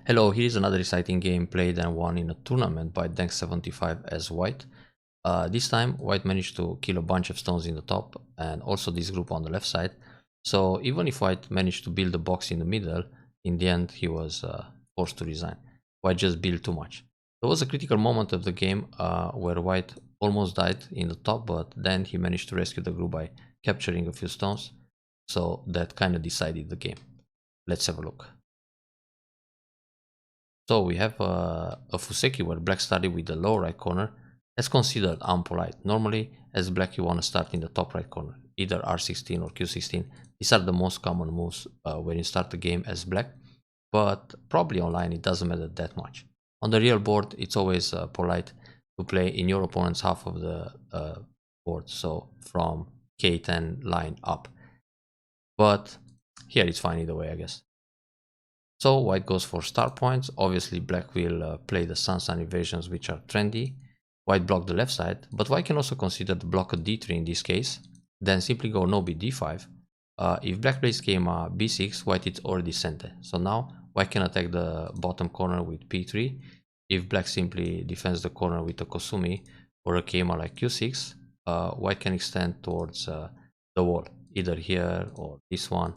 Hello, here is another exciting game played and won in a tournament by denc75 as white. This time white managed to kill a bunch of stones in the top and also this group on the left side. So even if white managed to build a box in the middle, in the end he was forced to resign. White just built too much. There was a critical moment of the game where white almost died in the top, but then he managed to rescue the group by capturing a few stones. So that kind of decided the game. Let's have a look. So we have a Fuseki where black started with the lower right corner. That's considered unpolite. Normally, as black, you want to start in the top right corner, either R16 or Q16. These are the most common moves when you start the game as black, but probably online it doesn't matter that much. On the real board, it's always polite to play in your opponent's half of the board, so from K10 line up. But here it's fine either way, I guess. So white goes for star points. Obviously black will play the sun evasions, which are trendy. White block the left side, but white can also consider to block a d3 in this case. Then simply go no b d5. If black plays game b6, white is already center. So now white can attack the bottom corner with p3. If black simply defends the corner with a Kosumi or a Keima like q6, white can extend towards the wall, either here or this one.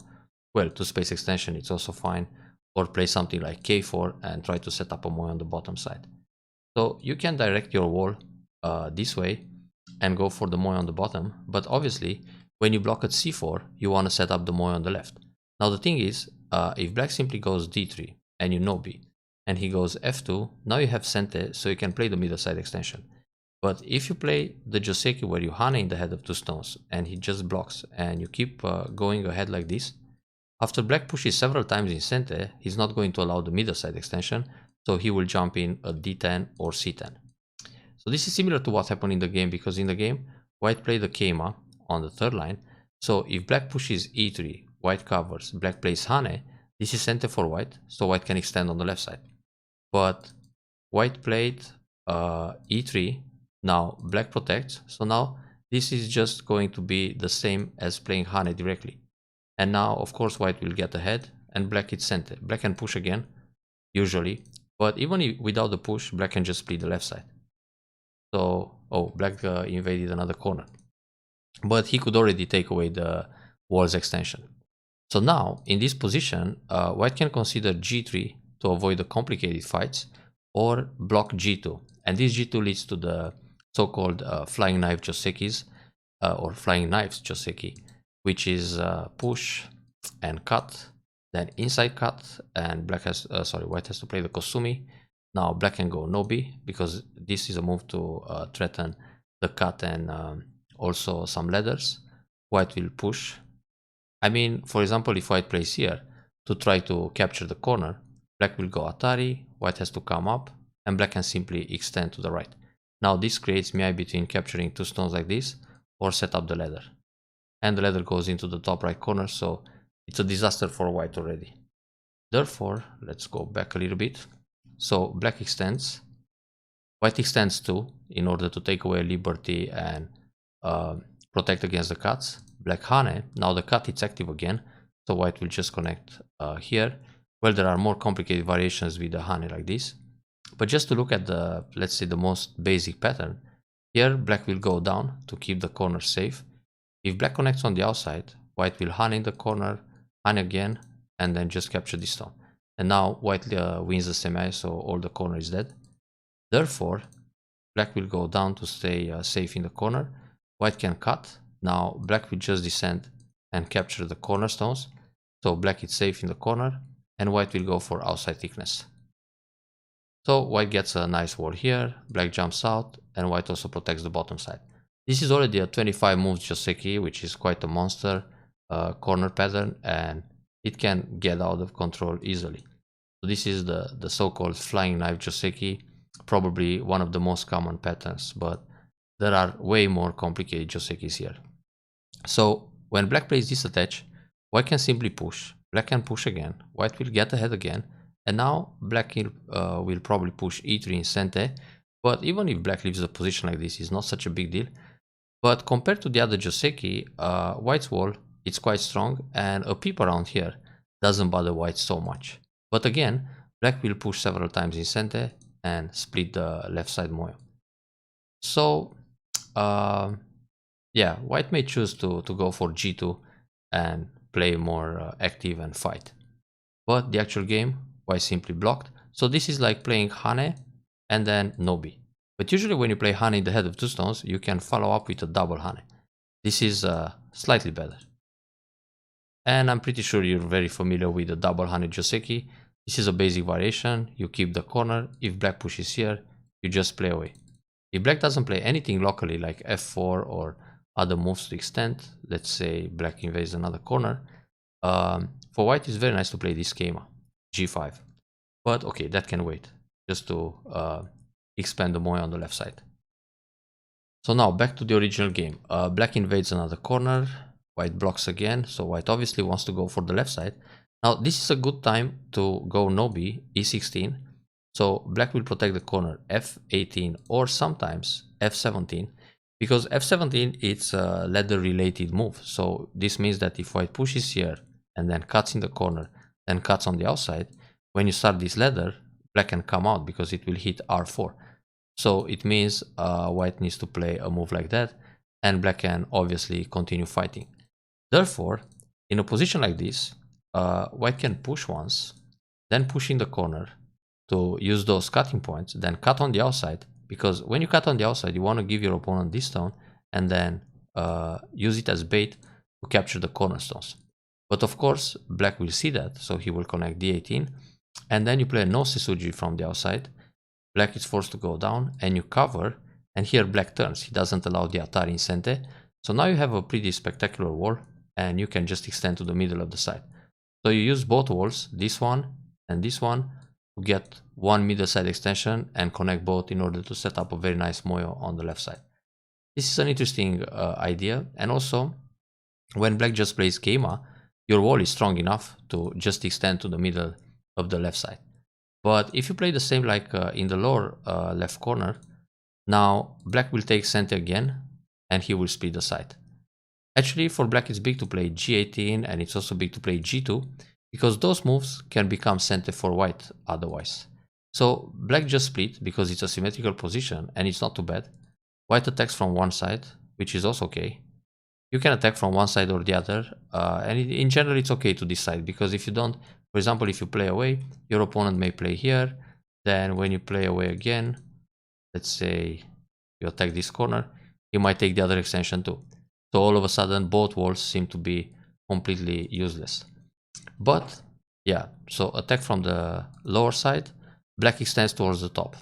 Well, to space extension it's also fine, or play something like k4 and try to set up a moy on the bottom side. So you can direct your wall this way and go for the moy on the bottom, but obviously when you block at c4 you want to set up the moy on the left. Now the thing is, if black simply goes d3 and you know b, and he goes f2, now you have sente, so you can play the middle side extension. But if you play the Joseki where you hane in the head of two stones and he just blocks and you keep going ahead like this, after black pushes several times in center, he's not going to allow the middle side extension, so he will jump in a d10 or c10. So this is similar to what happened in the game, because in the game, white played the Keima on the third line. So if black pushes e3, white covers, black plays hane, this is center for white, so white can extend on the left side. But white played e3, now black protects, so now this is just going to be the same as playing hane directly. And now, of course, white will get ahead and black is center. Black can push again, usually. But even if, without the push, black can just split the left side. So, oh, black invaded another corner. But he could already take away the wall's extension. So now, in this position, white can consider g3 to avoid the complicated fights, or block g2. And this g2 leads to the so-called flying knife Josekis, or flying knives Joseki, which is push and cut, then inside cut, and white has to play the Kosumi. Now black can go nobi, because this is a move to threaten the cut and also some ladders. White will push. I mean, for example, if white plays here to try to capture the corner, black will go Atari, white has to come up, and black can simply extend to the right. Now this creates miai between capturing two stones like this or set up the ladder. And the ladder goes into the top right corner, so it's a disaster for white already. Therefore, let's go back a little bit. So black extends, white extends too, in order to take away liberty and protect against the cuts. Black hane, now the cut is active again, so white will just connect here. Well, there are more complicated variations with the hane like this, but just to look at the, let's say, the most basic pattern, here black will go down to keep the corner safe. If black connects on the outside, white will hane in the corner, hane again, and then just capture this stone. And now white wins the semi, so all the corner is dead. Therefore, black will go down to stay safe in the corner. White can cut. Now black will just descend and capture the cornerstones. So black is safe in the corner, and white will go for outside thickness. So white gets a nice wall here, black jumps out, and white also protects the bottom side. This is already a 25 moves Joseki, which is quite a monster corner pattern, and it can get out of control easily. So this is the so-called flying knife Joseki, probably one of the most common patterns, but there are way more complicated Josekis here. So when black plays this attach, white can simply push, black can push again, white will get ahead again, and now black will probably push e3 in center. But even if black leaves the position like this, it's not such a big deal. But compared to the other Joseki, white's wall, it's quite strong, and a peep around here doesn't bother white so much. But again, black will push several times in center and split the left side moyo. So yeah, white may choose to go for g2 and play more active and fight. But the actual game, white simply blocked. So this is like playing Hane and then Nobi. But usually when you play Hane in the head of two stones, you can follow up with a double Hane. This is slightly better. And I'm pretty sure you're very familiar with the double Hane Joseki. This is a basic variation. You keep the corner. If black pushes here, you just play away. If black doesn't play anything locally like f4 or other moves to extend, let's say black invades another corner, for white it's very nice to play this schema, g5. But okay, that can wait, just to expand the moya on the left side. So now back to the original game. Black invades another corner, white blocks again, so white obviously wants to go for the left side. Now this is a good time to go Nobi, e16. So black will protect the corner f18 or sometimes f17, because f17 it's a ladder related move. So this means that if white pushes here and then cuts in the corner, then cuts on the outside, when you start this ladder, black can come out because it will hit r4. So it means white needs to play a move like that, and black can obviously continue fighting. Therefore, in a position like this, white can push once, then push in the corner to use those cutting points, then cut on the outside, because when you cut on the outside, you want to give your opponent this stone and then use it as bait to capture the cornerstones. But of course, black will see that, so he will connect d18, and then you play a no Sesuji from the outside. Black is forced to go down, and you cover, and here black turns. He doesn't allow the Atari in center, so now you have a pretty spectacular wall, and you can just extend to the middle of the side. So you use both walls, this one and this one, to get one middle side extension and connect both in order to set up a very nice moyo on the left side. This is an interesting idea, and also when black just plays Keima, your wall is strong enough to just extend to the middle of the left side. But if you play the same like in the lower left corner, now black will take center again and he will split the side. Actually, for black it's big to play g18, and it's also big to play g2, because those moves can become center for white otherwise. So black just split because it's a symmetrical position and it's not too bad. White attacks from one side, which is also okay. You can attack from one side or the other, and in general it's okay to decide, because if you don't, for example, if you play away, your opponent may play here, then when you play away again, let's say you attack this corner, he might take the other extension too. So all of a sudden both walls seem to be completely useless. But yeah, so attack from the lower side, black extends towards the top.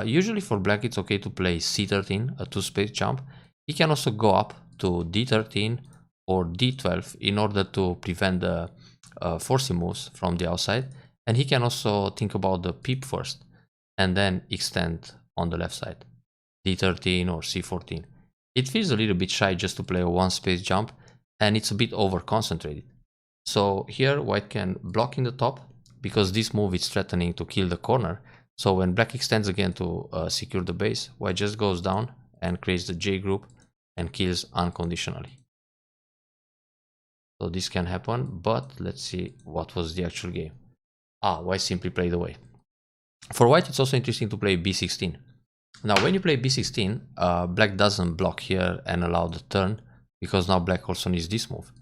Usually for black it's okay to play c13, a 2-space jump. He can also go up to d13 or d12 in order to prevent the forcing moves from the outside, and he can also think about the peep first and then extend on the left side, d13 or c14. It feels a little bit shy just to play a 1-space jump, and it's a bit over concentrated. So here white can block in the top, because this move is threatening to kill the corner. So when black extends again to secure the base, white just goes down and creates the J group and kills unconditionally. So this can happen, but let's see what was the actual game. White simply played away. For white it's also interesting to play b16. Now when you play b16, black doesn't block here and allow the turn, because now black also needs this move.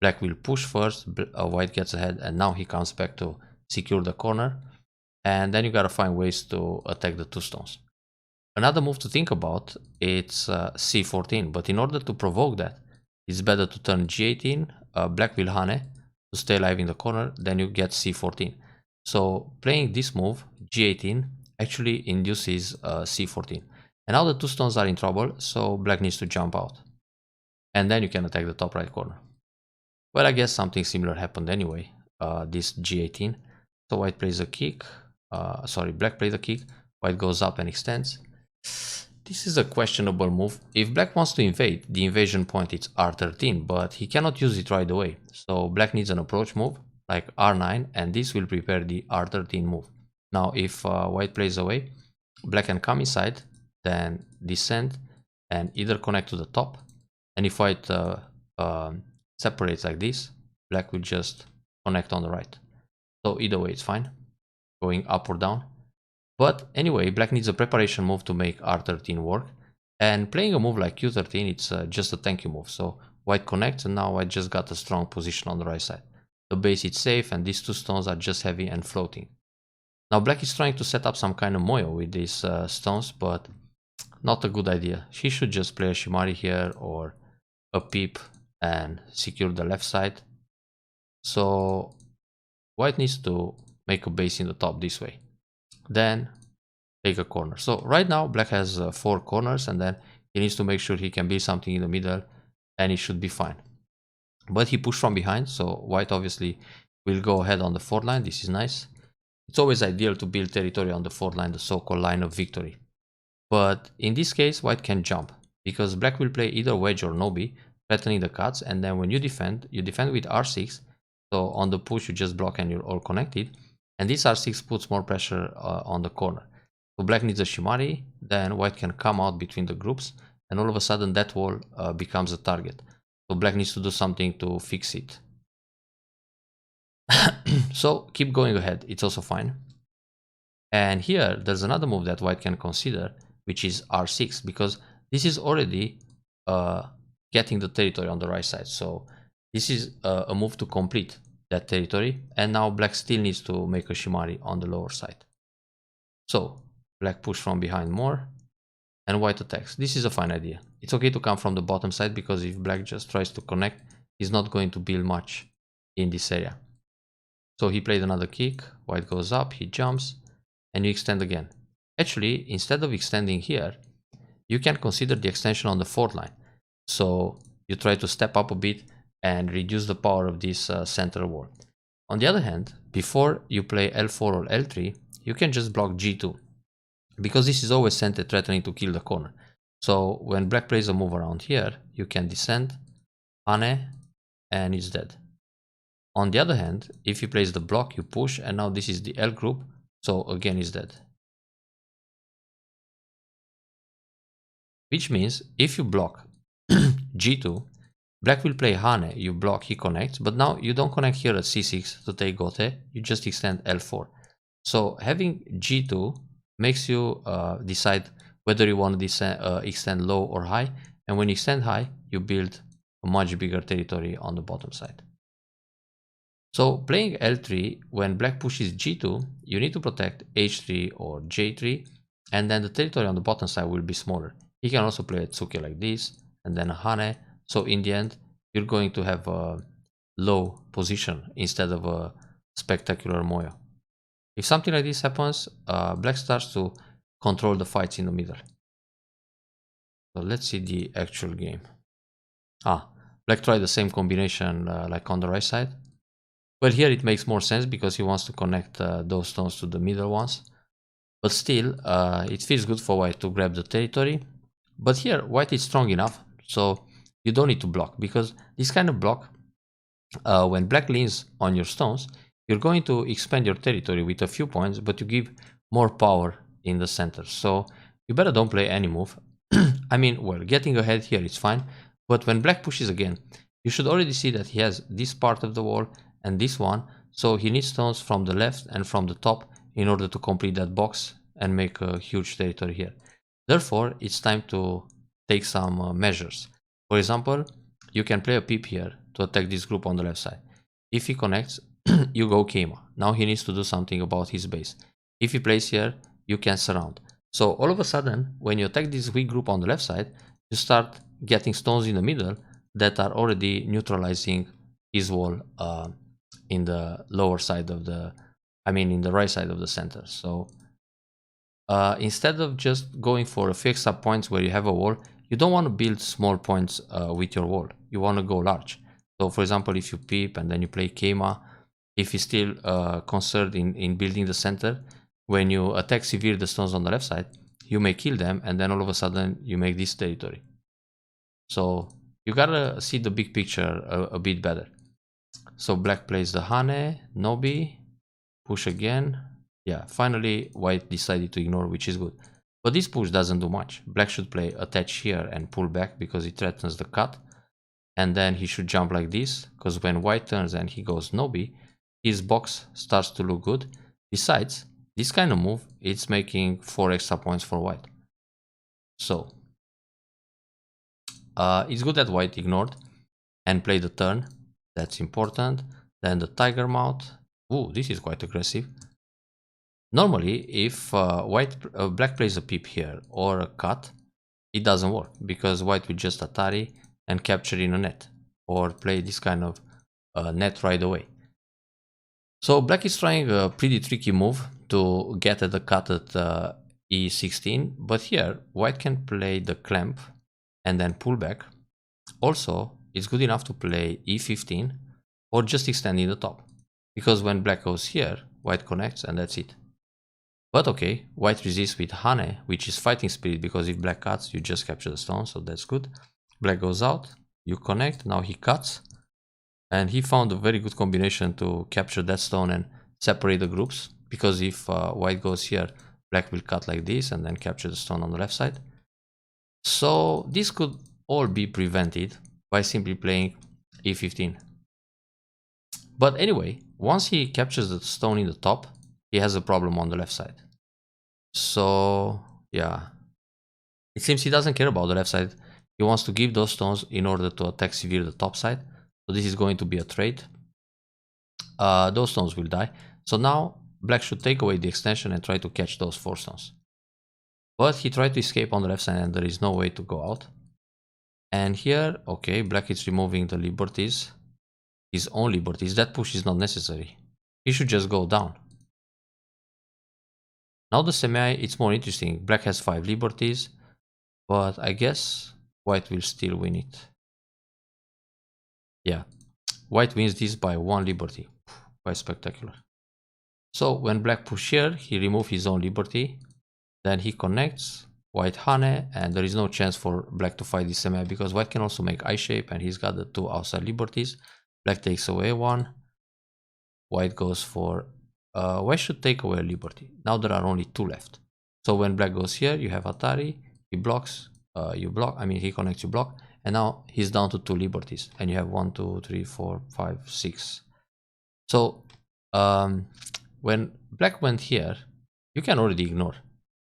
Black will push first, white gets ahead, and now he comes back to secure the corner, and then you gotta find ways to attack the two stones. Another move to think about, it's c14, but in order to provoke that, it's better to turn g18, black will Hane to stay alive in the corner, then you get c14. So playing this move, g18, actually induces c14. And now the two stones are in trouble, so black needs to jump out. And then you can attack the top right corner. Well, I guess something similar happened anyway, this g18. So white plays a kick, black plays a kick, white goes up and extends. This is a questionable move. If black wants to invade, the invasion point is r13, but he cannot use it right away. So black needs an approach move, like r9, and this will prepare the r13 move. Now if white plays away, black can come inside, then descend, and either connect to the top, and if white separates like this, black will just connect on the right. So either way it's fine. going up or down. But anyway, black needs a preparation move to make r13 work. And playing a move like q13, it's just a thank you move. So white connects, and now white just got a strong position on the right side. The base is safe, and these two stones are just heavy and floating. Now black is trying to set up some kind of moyo with these stones, but not a good idea. She should just play a shimari here or a peep and secure the left side. So white needs to make a base in the top this way. Then take a corner. So right now black has 4 corners, and then he needs to make sure he can build something in the middle, and it should be fine. But he pushed from behind, so white obviously will go ahead on the 4th line. This is nice. It's always ideal to build territory on the 4th line, the so-called line of victory. But in this case, white can jump, because black will play either wedge or nobi, threatening the cuts, and then when you defend with r6. So on the push, you just block and you're all connected. And this r6 puts more pressure on the corner. So black needs a shimari, then white can come out between the groups, and all of a sudden that wall becomes a target. So black needs to do something to fix it. So keep going ahead, it's also fine. And here there's another move that white can consider, which is r6, because this is already getting the territory on the right side. So this is a move to complete that territory, and now black still needs to make a shimari on the lower side. So black push from behind more, and white attacks. This is a fine idea. It's okay to come from the bottom side, because if black just tries to connect, he's not going to build much in this area. So he played another kick, white goes up, he jumps, and you extend again. Actually, instead of extending here, you can consider the extension on the 4th line. So you try to step up a bit and reduce the power of this center wall. On the other hand, before you play L4 or L3, you can just block G2, because this is always centered threatening to kill the corner. So when black plays a move around here, you can descend, Hane, and it's dead. On the other hand, if he plays the block, you push, and now this is the L group, so again it's dead. Which means if you block G2, black will play Hane, you block, he connects, but now you don't connect here at C6 to take Gote, you just extend L4. So having G2 makes you decide whether you want to extend low or high, and when you extend high, you build a much bigger territory on the bottom side. So playing L3, when black pushes G2, you need to protect H3 or J3, and then the territory on the bottom side will be smaller. He can also play a Tsuki like this, and then a Hane. So in the end, you're going to have a low position instead of a spectacular moyo. If something like this happens, black starts to control the fights in the middle. So let's see the actual game. Black tried the same combination like on the right side. But here it makes more sense, because he wants to connect those stones to the middle ones. But still, it feels good for white to grab the territory. But here, white is strong enough, so you don't need to block, because this kind of block, when black leans on your stones, you're going to expand your territory with a few points, but you give more power in the center. So you better don't play any move. I mean, well, getting ahead here is fine, but when black pushes again, you should already see that he has this part of the wall and this one, so he needs stones from the left and from the top in order to complete that box and make a huge territory here. Therefore, it's time to take some measures. For example, you can play a peep here to attack this group on the left side. If he connects, you go Keima. Now he needs to do something about his base. If he plays here, you can surround. So all of a sudden, when you attack this weak group on the left side, you start getting stones in the middle that are already neutralizing his wall in the lower side of the, in the right side of the center. So instead of just going for a few extra points where you have a wall, you don't want to build small points with your wall. You want to go large. So for example, if you peep and then you play Keima, if he's still concerned in building the center, when you attack severe the stones on the left side, you may kill them, and then all of a sudden you make this territory. So you gotta see the big picture a bit better. So black plays the Hane, Nobi, push again. Yeah, finally white decided to ignore, which is good. But this push doesn't do much. Black should play attach here and pull back because it threatens the cut. And then he should jump like this, because when white turns and he goes Nobi, his box starts to look good. Besides, this kind of move, it's making 4 extra points for white. So it's good that white ignored and played the turn. That's important. Then the tiger mount. Ooh, this is quite aggressive. Normally, if black plays a peep here or a cut, it doesn't work because white will just Atari and capture in a net or play this kind of net right away. So black is trying a pretty tricky move to get at the cut at e16, but here white can play the clamp and then pull back. Also, it's good enough to play e15 or just extending the top, because when black goes here, white connects and that's it. But okay, white resists with Hane, which is fighting spirit, because if black cuts, you just capture the stone, so that's good. Black goes out, you connect, now he cuts, and he found a very good combination to capture that stone and separate the groups, because if white goes here, black will cut like this and then capture the stone on the left side. So this could all be prevented by simply playing e15. But anyway, once he captures the stone in the top, he has a problem on the left side. So yeah, it seems he doesn't care about the left side. He wants to give those stones in order to attack severe the top side. So this is going to be a trade. Those stones will die. So now black should take away the extension and try to catch those 4 stones. But he tried to escape on the left side and there is no way to go out. And here, okay, black is removing the liberties, his own liberties. That push is not necessary. He should just go down. Now the semi, it's more interesting. Black has 5 liberties, but I guess white will still win it. Yeah, white wins this by 1 liberty. Quite spectacular. So when black push here, he removes his own liberty. Then he connects, white Hane, and there is no chance for black to fight this semi because white can also make I shape and he's got the 2 outside liberties. Black takes away 1. White goes for white should take away a liberty. Now there are only 2 left. So when black goes here, you have Atari, he blocks, you block, I mean he connects, you block, and now he's down to 2 liberties, and you have 1, 2, 3, 4, 5, 6. So when black went here, you can already ignore.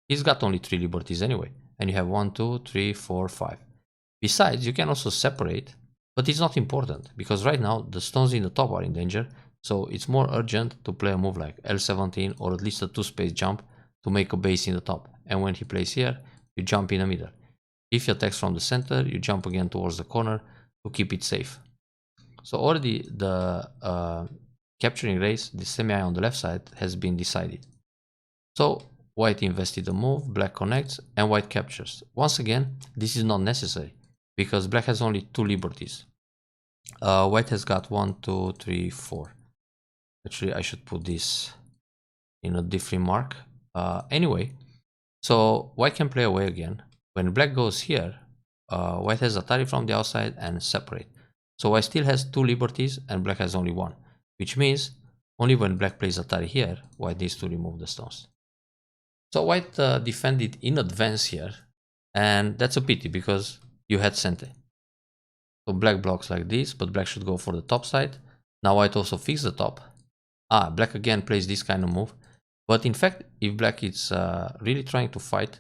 He's got only 3 liberties anyway, and you have 1, 2, 3, 4, 5. Besides, you can also separate, but it's not important because right now the stones in the top are in danger. So it's more urgent to play a move like L17 or at least a 2-space jump to make a base in the top. And when he plays here, you jump in the middle. If he attacks from the center, you jump again towards the corner to keep it safe. So already the capturing race, the semi on the left side, has been decided. So white invested the move, black connects, and white captures. Once again, this is not necessary because black has only 2 liberties. White has got 1, 2, 3, 4. Actually, I should put this in a different mark. Anyway, so white can play away again. When black goes here, white has Atari from the outside and separate. So white still has 2 liberties and black has only 1, which means only when black plays Atari here, white needs to remove the stones. So white defended in advance here, and that's a pity because you had Sente. So black blocks like this, but black should go for the top side. Now white also fixes the top. Black again plays this kind of move. But in fact, if black is really trying to fight,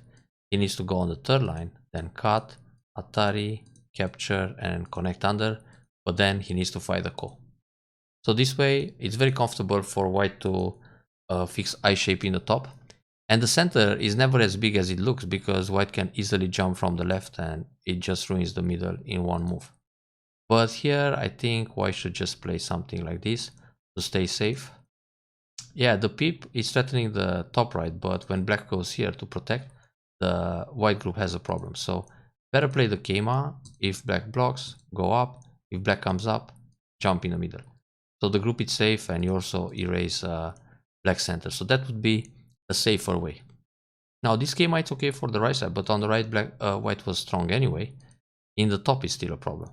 he needs to go on the 3rd line, then cut, Atari, capture, and connect under. But then he needs to fight the call. So this way, it's very comfortable for white to fix I shape in the top. And the center is never as big as it looks because white can easily jump from the left and it just ruins the middle in 1 move. But here, I think white should just play something like this to stay safe. Yeah, the peep is threatening the top right, but when black goes here to protect, the white group has a problem. So better play the Keima. If black blocks, go up. If black comes up, jump in the middle. So the group is safe and you also erase black center. So that would be a safer way. Now this Keima it's okay for the right side, but on the right, white was strong anyway. In the top is still a problem.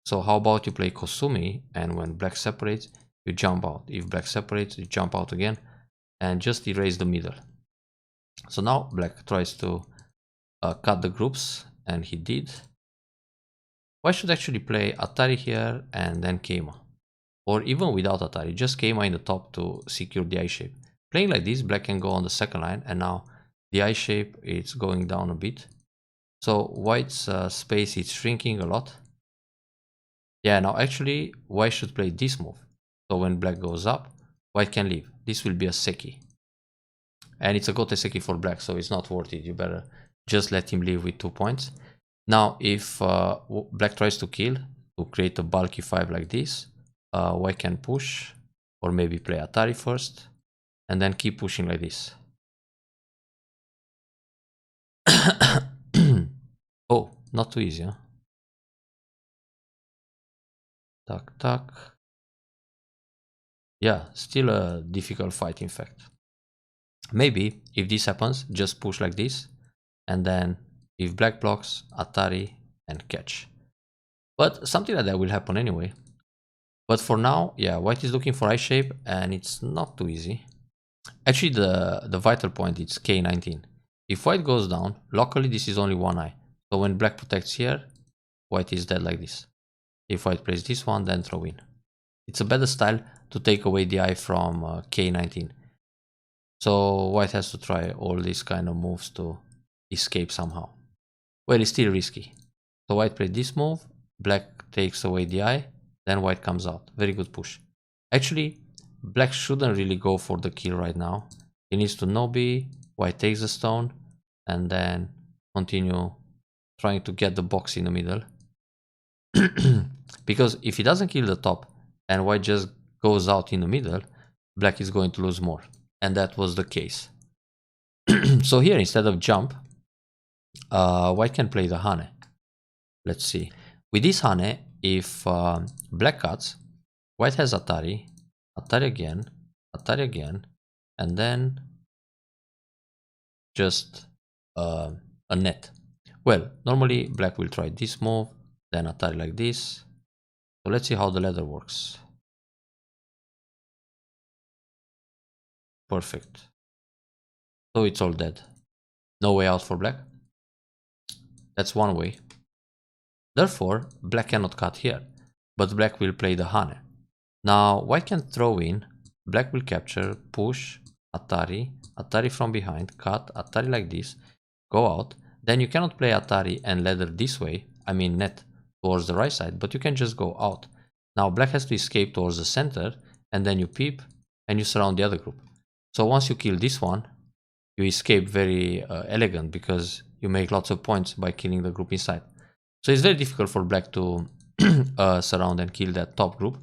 So how about you play Kosumi, and when black separates, you jump out. If black separates, you jump out again and just erase the middle. So now black tries to cut the groups, and he did. White should actually play Atari here and then Keima. Or even without Atari, just Keima in the top to secure the I shape. playing like this, black can go on the second line, and now the eye shape is going down a bit. So white's space is shrinking a lot. Yeah, now actually white should play this move. So when black goes up, white can leave. This will be a seki. And it's a gote seki for black, so it's not worth it. You better just let him leave with 2 points. Now if black tries to kill, to create a bulky 5 like this, white can push, or maybe play Atari first, and then keep pushing like this. Oh, not too easy, huh? Tuck, tuck. Yeah, still a difficult fight, in fact. Maybe, if this happens, just push like this, and then if black blocks, Atari, and catch. But something like that will happen anyway. But for now, yeah, white is looking for eye shape, and it's not too easy. Actually, the vital point is K19. If white goes down, locally this is only one eye. So when black protects here, white is dead like this. If white plays this one, then throw in. It's a better style to take away the eye from K19. So white has to try all these kind of moves to escape somehow. Well, it's still risky. So white plays this move, black takes away the eye, then white comes out. Very good push. Actually, black shouldn't really go for the kill right now. He needs to no-B, white takes the stone, and then continue trying to get the box in the middle. Because if he doesn't kill the top and white just goes out in the middle, black is going to lose more. And that was the case. So here, instead of jump, white can play the Hane. Let's see. With this Hane, if black cuts, white has Atari, Atari again, and then just a net. Well, normally black will try this move, then Atari like this. So let's see how the ladder works. Perfect. So it's all dead. No way out for black. That's one way. Therefore, black cannot cut here, but black will play the Hane. Now, white can throw in, black will capture, push, Atari, Atari from behind, cut, Atari like this, go out. Then you cannot play Atari and ladder this way, I mean net, towards the right side, but you can just go out. Now black has to escape towards the center, and then you peep, and you surround the other group. So once you kill this one, you escape very elegant, because you make lots of points by killing the group inside. So it's very difficult for black to surround and kill that top group,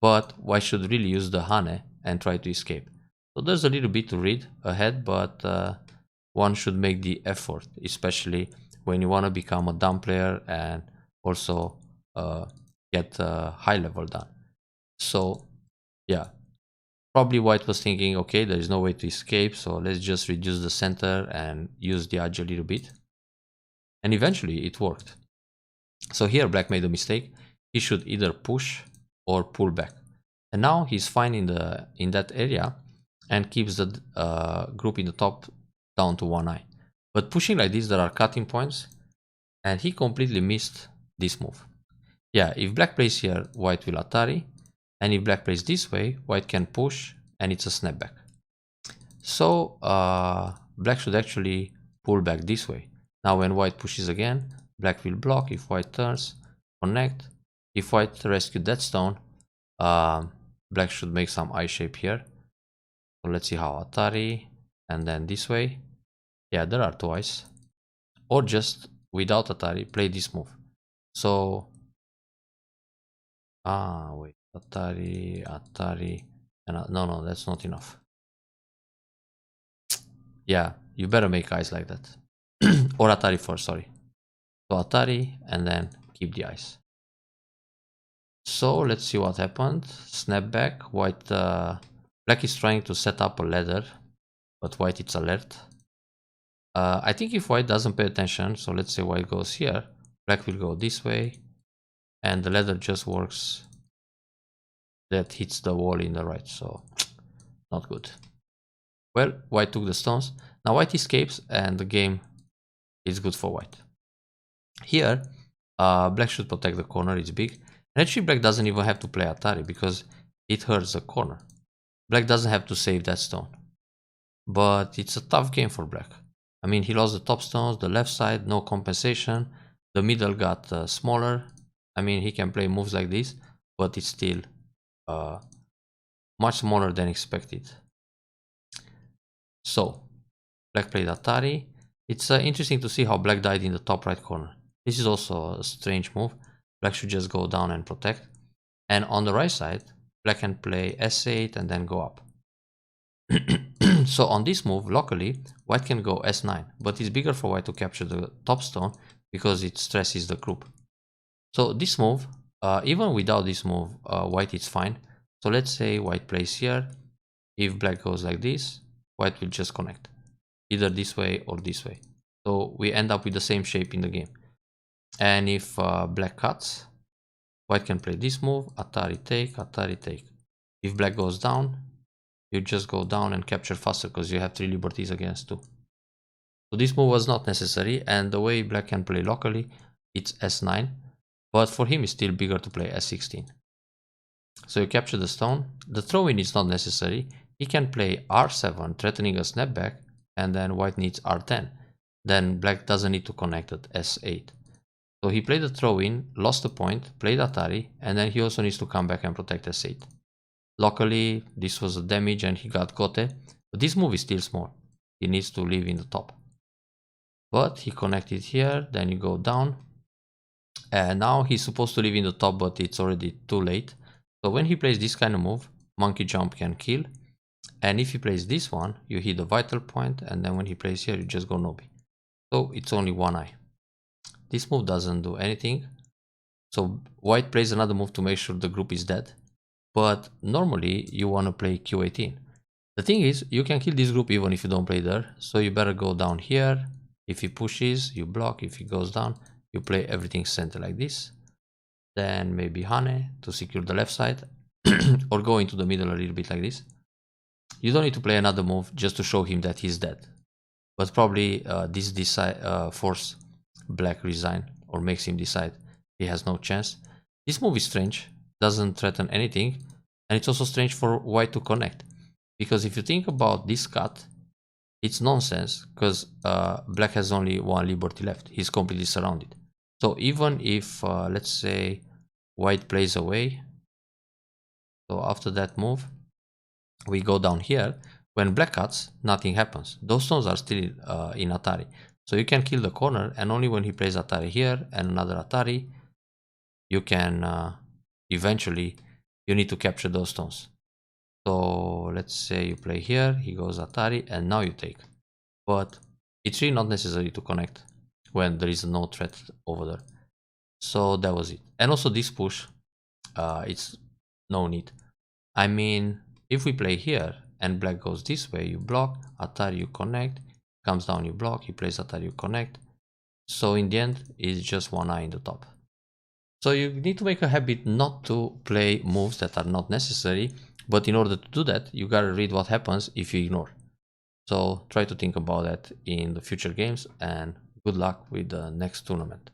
but white should really use the Hane and try to escape. So there's a little bit to read ahead, but one should make the effort, especially when you want to become a dumb player and also get high level done. So yeah, probably white was thinking, okay, there is no way to escape, so let's just reduce the center and use the edge a little bit. And eventually it worked. So here black made a mistake. He should either push or pull back. And now he's fine in that area and keeps the group in the top down to one eye. But pushing like this, there are cutting points, and he completely missed this move. Yeah, if black plays here, white will Atari, and if black plays this way, white can push, and it's a snapback. So black should actually pull back this way. Now when white pushes again, black will block. If white turns, connect. If white rescued that stone, black should make some eye shape here. So let's see how Atari, and then this way. Yeah, there are two eyes. Or just without Atari, play this move. So wait, Atari, and no, that's not enough. Yeah, you better make eyes like that. Or Atari first, sorry. So Atari, and then keep the eyes. So let's see what happened. Snapback, white, black is trying to set up a ladder, but white is alert. I think if white doesn't pay attention, so let's say white goes here, black will go this way, and the ladder just works. That hits the wall in the right, so not good. Well, white took the stones. Now white escapes, and the game is good for white. Here, black should protect the corner, it's big. And actually black doesn't even have to play Atari, because it hurts the corner. Black doesn't have to save that stone. but it's a tough game for black. I mean, he lost the top stones, the left side, no compensation. The middle got smaller. I mean, he can play moves like this, but it's still much smaller than expected. So, black played Atari. It's interesting to see how black died in the top right corner. This is also a strange move. Black should just go down and protect. And on the right side, black can play S8 and then go up. So on this move, locally, white can go S9, but it's bigger for white to capture the top stone because it stresses the group. So this move, even without this move, white is fine. So let's say white plays here. If black goes like this, white will just connect, either this way or this way. So we end up with the same shape in the game. And if black cuts, white can play this move, Atari take, Atari take. If black goes down, you just go down and capture faster because you have 3 liberties against 2. So this move was not necessary, and the way black can play locally, it's S9, but for him it's still bigger to play S16. So you capture the stone. The throw-in is not necessary. He can play R7, threatening a snapback, and then white needs R10. Then black doesn't need to connect at S8. So he played the throw-in, lost the point, played Atari, and then he also needs to come back and protect S8. Locally, this was a damage and he got Gote, but this move is still small. He needs to live in the top. But he connected here, then you go down. And now he's supposed to live in the top, but it's already too late. So when he plays this kind of move, monkey jump can kill. And if he plays this one, you hit the vital point, and then when he plays here, you just go Nobi. So it's only one eye. This move doesn't do anything. So white plays another move to make sure the group is dead. But normally you want to play Q18. The thing is, you can kill this group even if you don't play there. So you better go down here. If he pushes, you block. If he goes down, you play everything center like this. Then maybe Hane to secure the left side. Or go into the middle a little bit like this. You don't need to play another move just to show him that he's dead. But probably this force black resign or makes him decide he has no chance. This move is strange, doesn't threaten anything, and it's also strange for white to connect. Because if you think about this cut, it's nonsense because black has only 1 liberty left. He's completely surrounded. So even if, let's say, white plays away, so after that move, we go down here. When black cuts, nothing happens. Those stones are still in Atari. So you can kill the corner, and only when he plays Atari here and another Atari, you can eventually, you need to capture those stones. So let's say you play here, he goes Atari, and now you take. But it's really not necessary to connect when there is no threat over there. So that was it. And also this push, it's no need. I mean, if we play here and black goes this way, you block, Atari you connect, comes down you block, he plays Atari you connect. So in the end, it's just one eye in the top. So you need to make a habit not to play moves that are not necessary, but in order to do that, you gotta read what happens if you ignore. So try to think about that in the future games, and good luck with the next tournament.